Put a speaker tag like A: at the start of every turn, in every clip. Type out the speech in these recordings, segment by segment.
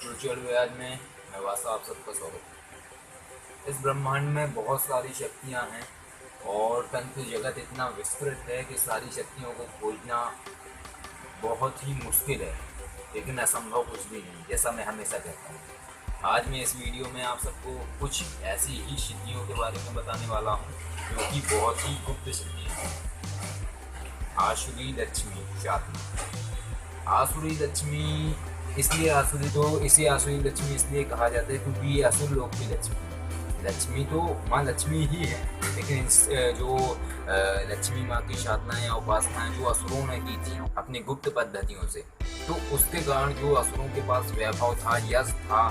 A: Spiritual वेद में मैं वासा आप सबका स्वागत है। इस ब्रह्मांड में बहुत सारी शक्तियाँ हैं और तंत्र जगत इतना विस्तृत है कि सारी शक्तियों को खोजना बहुत ही मुश्किल है, लेकिन असंभव कुछ भी नहीं, जैसा मैं हमेशा कहता हूँ। आज मैं इस वीडियो में आप सबको कुछ ऐसी ही सिद्धियों के बारे में बताने वाला हूँ जो कि बहुत ही गुप्त सिद्धि है। आसुरी लक्ष्मी शादी। आसुरी लक्ष्मी इसलिए इसे आसुरी लक्ष्मी इसलिए कहा जाता है क्योंकि ये असुर लोक की लक्ष्मी तो माँ लक्ष्मी ही है, लेकिन जो लक्ष्मी माँ की साधना या उपासनाएं जो असुरों ने की थी अपनी गुप्त पद्धतियों से, तो उसके कारण जो असुरों के पास वैभव था, यश था,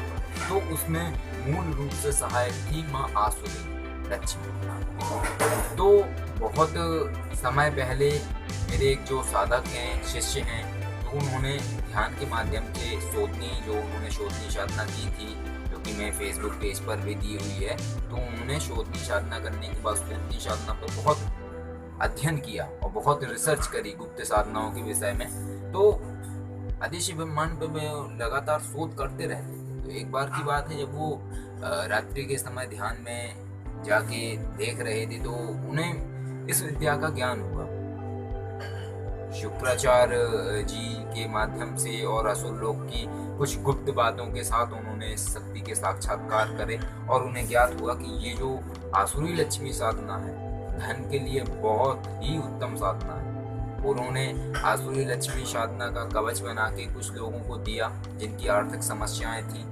A: तो उसमें मूल रूप से सहायक थी माँ आसुरी लक्ष्मी। तो बहुत समय पहले मेरे एक जो साधक हैं, शिष्य हैं, तो उन्होंने ध्यान के माध्यम से शोधनी साधना की थी, जो कि मैं फेसबुक पेज पर भी दी हुई है। तो उन्होंने शोधनी साधना करने के बाद शोधनी साधना पर बहुत अध्ययन किया और बहुत रिसर्च करी गुप्त साधनाओं के विषय में। तो अदृश्य ब्रह्मांड पर वे लगातार शोध करते रहते। तो एक बार की बात है, जब वो रात्रि के समय ध्यान में जाके देख रहे थे, तो उन्हें इस विद्या का ज्ञान हुआ। शुक्राचार्य जी के माध्यम से और असुर लोक की कुछ गुप्त बातों के साथ उन्होंने इस शक्ति के साक्षात्कार करे और उन्हें ज्ञात हुआ कि ये जो आसुरी लक्ष्मी साधना है, धन के लिए बहुत ही उत्तम साधना है। उन्होंने आसुरी लक्ष्मी साधना का कवच बना के कुछ लोगों को दिया जिनकी आर्थिक समस्याएं थी,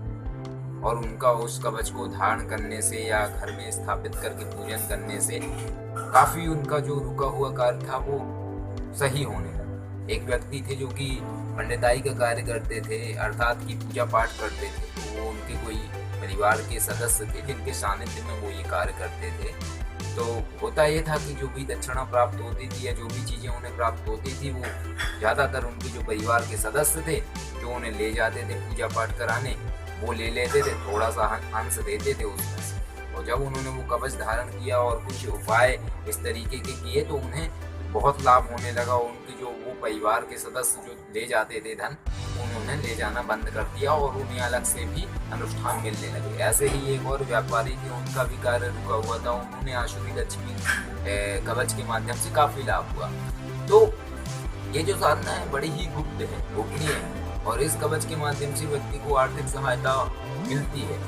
A: और उनका उस कवच को धारण करने से या घर में स्थापित करके पूजन करने से काफी उनका जो रुका हुआ कार्य था वो सही होने लगा। एक व्यक्ति थे जो कि पंडिताई का कार्य करते थे, अर्थात की पूजा पाठ करते थे। तो वो उनके कोई परिवार के सदस्य थे जिनके सानिध्य में वो ये कार्य करते थे। तो होता ये था कि जो भी दक्षिणा प्राप्त होती थी या जो भी चीज़ें उन्हें प्राप्त होती थी, वो ज़्यादातर उनके जो परिवार के सदस्य थे जो उन्हें ले जाते थे पूजा पाठ कराने, वो ले लेते थे, थोड़ा सा अंश देते थे उसमें से। और जब उन्होंने वो कवच धारण किया और कुछ उपाय इस तरीके के किए, तो उन्हें बहुत लाभ होने लगा। उनके जो वो परिवार के सदस्य जो ले जाते थे धन, उन्होंने ले जाना बंद कर दिया और उन्हें अलग से भी अनुष्ठान मिलने लगे। ऐसे ही एक और व्यापारी थे, उनका भी कार्य रुका हुआ था, उन्होंने आसुरी लक्ष्मी कवच के माध्यम से काफी लाभ हुआ। तो ये जो साधना है बड़ी ही गुप्त है, गोपनीय है, और इस कवच के माध्यम से व्यक्ति को आर्थिक सहायता मिलती है।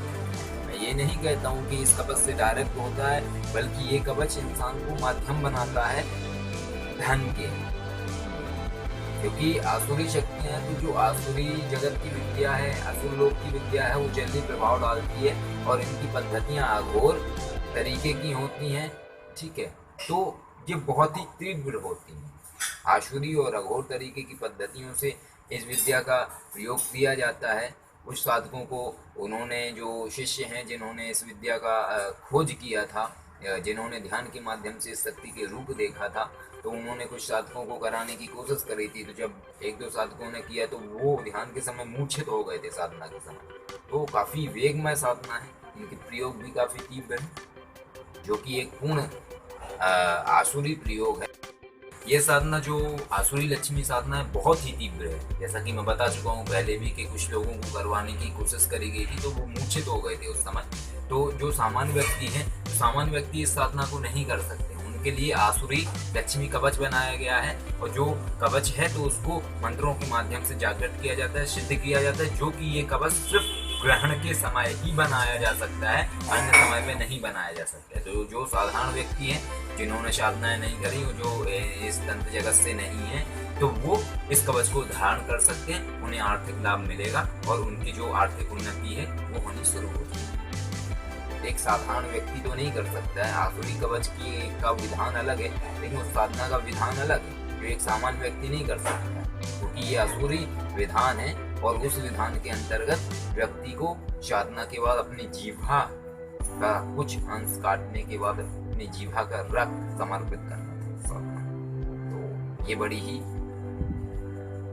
A: मैं ये नहीं कहता हूँ कि इस कवच से डायरेक्ट होता है, बल्कि ये कवच इंसान को माध्यम बनाता है धन के, क्योंकि आसुरी शक्तियां, तो जो आसुरी जगत की विद्या है, असुर लोक की विद्या है, वो जल्दी प्रभाव डालती है और इनकी पद्धतियां अघोर तरीके की होती हैं। ठीक है, तो ये बहुत ही तीव्र होती हैं। आसुरी और अघोर तरीके की पद्धतियों से इस विद्या का प्रयोग किया जाता है। कुछ साधकों को, उन्होंने जो शिष्य हैं जिन्होंने इस विद्या का खोज किया था, जिन्होंने ध्यान के माध्यम से इस शक्ति के रूप देखा था, तो उन्होंने कुछ साधकों को कराने की कोशिश करी थी। तो जब एक दो साधकों ने किया तो वो ध्यान के समय मूर्छित हो गए थे साधना के समय। तो काफ़ी वेगमय साधना है, इनके प्रयोग भी काफ़ी तीव्र है, जो कि एक पूर्ण आसुरी प्रयोग है। ये साधना जो आसुरी लक्ष्मी साधना है बहुत ही तीव्र है। जैसा कि मैं बता चुका हूँ पहले भी कि कुछ लोगों को करवाने की कोशिश करी गई थी तो वो मूर्छित हो गए थे उस समय। तो जो सामान्य व्यक्ति इस साधना को नहीं कर सकते, उनके लिए आसुरी लक्ष्मी कवच बनाया गया है। और जो कवच है तो उसको मंत्रों के माध्यम से जागृत किया जाता है, सिद्ध किया जाता है, जो कि ये कवच सिर्फ ग्रहण के समय ही बनाया जा सकता है, अन्य समय में नहीं बनाया जा सकता है। तो जो साधारण व्यक्ति हैं जिन्होंने साधनाएं नहीं करी, जो इस तंत्र जगत से नहीं है, तो वो इस कवच को धारण कर सकते हैं, उन्हें आर्थिक लाभ मिलेगा और उनकी जो आर्थिक उन्नति है वो होनी शुरू होगी। एक साधारण व्यक्ति तो नहीं कर सकता है। आसुरी कवच का विधान अलग है, लेकिन उस साधना का विधान अलग है जो एक सामान्य व्यक्ति नहीं कर सकता, क्योंकि ये आसुरी विधान है। और उस विधान के अंतर्गत व्यक्ति को साधना के बाद अपनी जीभा का कुछ अंश काटने के बाद अपनी जीभा का रक्त समर्पित करना था। तो ये बड़ी ही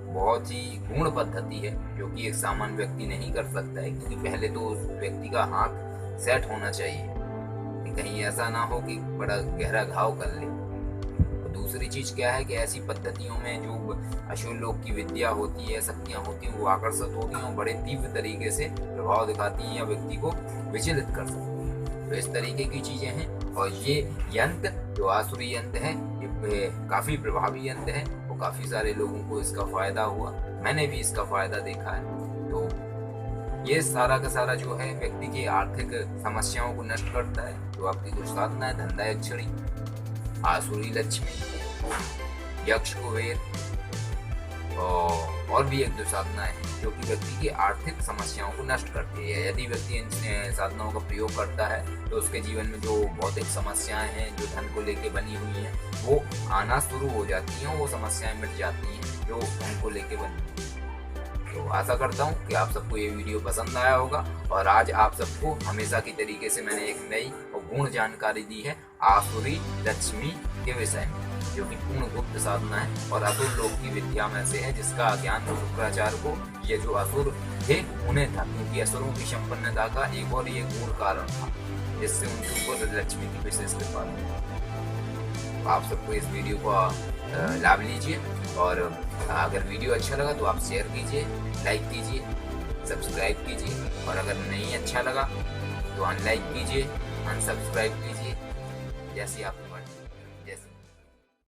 A: बहुत ही गूढ़ पद्धति है जो कि एक सामान्य व्यक्ति नहीं कर सकता है, क्योंकि पहले तो उस व्यक्ति का हाथ सेट होना चाहिए कि कहीं ऐसा ना हो कि बड़ा गहरा घाव कर ले। दूसरी चीज क्या है कि ऐसी पद्धतियों में जो असुर लोक की विद्या होती है, शक्तियां होती हैं, वो आकर्षित होती हैं और बड़े तीव्र तरीके से प्रभाव दिखाती हैं या व्यक्ति को विचलित कर सकती हैं। तो इस तरीके की चीजें हैं। और ये यंत्र जो आसुरी यंत्र है, ये काफी प्रभावी यंत्र है और काफी सारे लोगों को इसका फायदा हुआ। मैंने भी इसका फायदा देखा है। तो ये सारा का सारा जो है व्यक्ति की आर्थिक समस्याओं को नष्ट करता है। जो आपकी कुछ साधना है, धंधायक्षिणी, आसुरी लक्ष्मी, यक्ष कुबेर और भी एक दो साधना है जो कि व्यक्ति की आर्थिक समस्याओं को नष्ट करती है। यदि व्यक्ति इन साधनाओं का प्रयोग करता है तो उसके जीवन में जो भौतिक समस्याएं हैं जो धन को लेके बनी हुई हैं वो आना शुरू हो जाती हैं, वो समस्याएं मिट जाती हैं जो धन को लेके बनी। तो आशा करता हूँ कि आप सबको ये वीडियो पसंद आया होगा और आज आप सबको हमेशा की तरीके से मैंने एक नई और पूर्ण जानकारी दी है आसुरी लक्ष्मी के विषय में, जो कि पूर्ण गुप्त साधना है और असुर लोक की विद्या में से है, जिसका ज्ञान शुक्राचार्य को ये जो असुर थे उन्हें था, क्योंकि असुरों की संपन्नता का एक और ये गुण कारण था जिससे उनको लक्ष्मी की विशेष कृपा मिली। आप सबको इस वीडियो का लाभ लीजिए और अगर वीडियो अच्छा लगा तो आप शेयर कीजिए, लाइक कीजिए, सब्सक्राइब कीजिए और अगर नहीं अच्छा लगा तो अनलाइक कीजिए, अनसब्सक्राइब कीजिए, जैसे आप